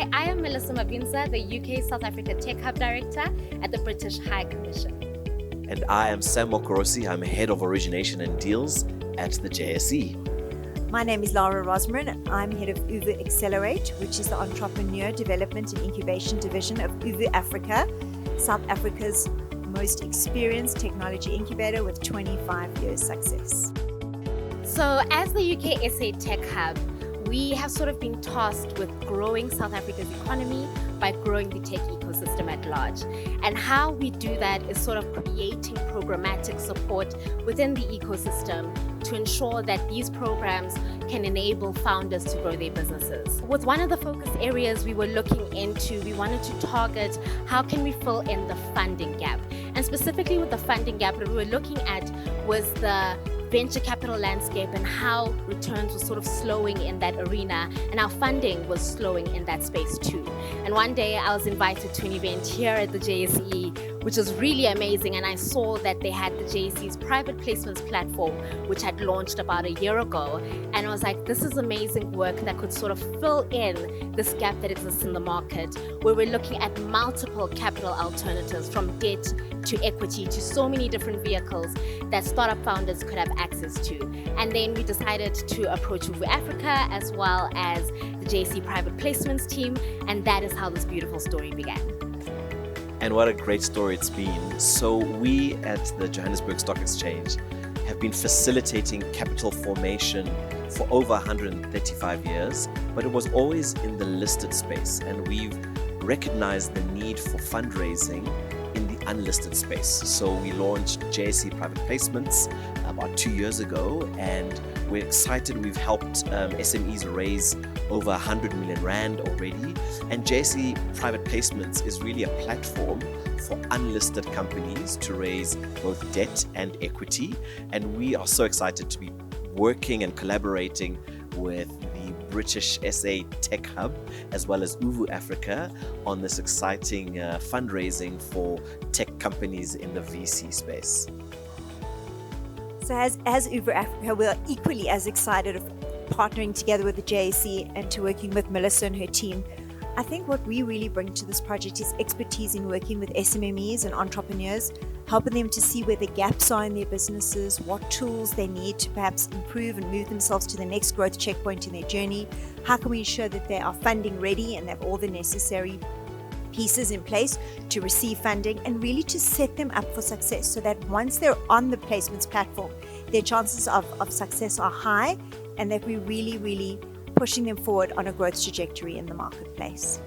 Hi, I am Melissa Mabinza, the UK South Africa Tech Hub Director at the British High Commission. And I am Sam Mokorosi. I'm Head of Origination and Deals at the JSE. My name is Lara Rosmarin. I'm Head of UVU Accelerate, which is the Entrepreneur Development and Incubation Division of UVU Africa, South Africa's most experienced technology incubator with 25 years success. So as the UK SA Tech Hub, we have sort of been tasked with growing South Africa's economy by growing the tech ecosystem at large. And how we do that is sort of creating programmatic support within the ecosystem to ensure that these programs can enable founders to grow their businesses. With one of the focus areas we were looking into, we wanted to target how can we fill in the funding gap. And specifically with the funding gap, what we were looking at was the venture capital landscape and how returns were sort of slowing in that arena and how funding was slowing in that space too. And one day I was invited to an event here at the JSE, which was really amazing, and I saw that they had the JSE's private placements platform, which had launched about a year ago, and I was like, this is amazing work that could sort of fill in this gap that exists in the market, where we're looking at multiple capital alternatives from debt to equity to so many different vehicles that startup founders could have access to. And then we decided to approach UVU Africa as well as the JSE private placements team, and that is how this beautiful story began. And what a great story it's been. So we at the Johannesburg Stock Exchange have been facilitating capital formation for over 135 years, but it was always in the listed space, and we've recognized the need for fundraising in the unlisted space. So we launched JSE Private Placements about 2 years ago, and we're excited. We've helped SMEs raise over 100 million Rand already. And JSE Private Placements is really a platform for unlisted companies to raise both debt and equity. And we are so excited to be working and collaborating with the British SA Tech Hub as well as UVU Africa on this exciting fundraising for tech companies in the VC space. So as UVU Africa, we are equally as excited of partnering together with the JSE and to working with Melissa and her team. I think what we really bring to this project is expertise in working with SMMEs and entrepreneurs, helping them to see where the gaps are in their businesses, what tools they need to perhaps improve and move themselves to the next growth checkpoint in their journey. How can we ensure that they are funding ready and have all the necessary pieces in place to receive funding, and really to set them up for success so that once they're on the placements platform, their chances of success are high, and that we're really pushing them forward on a growth trajectory in the marketplace.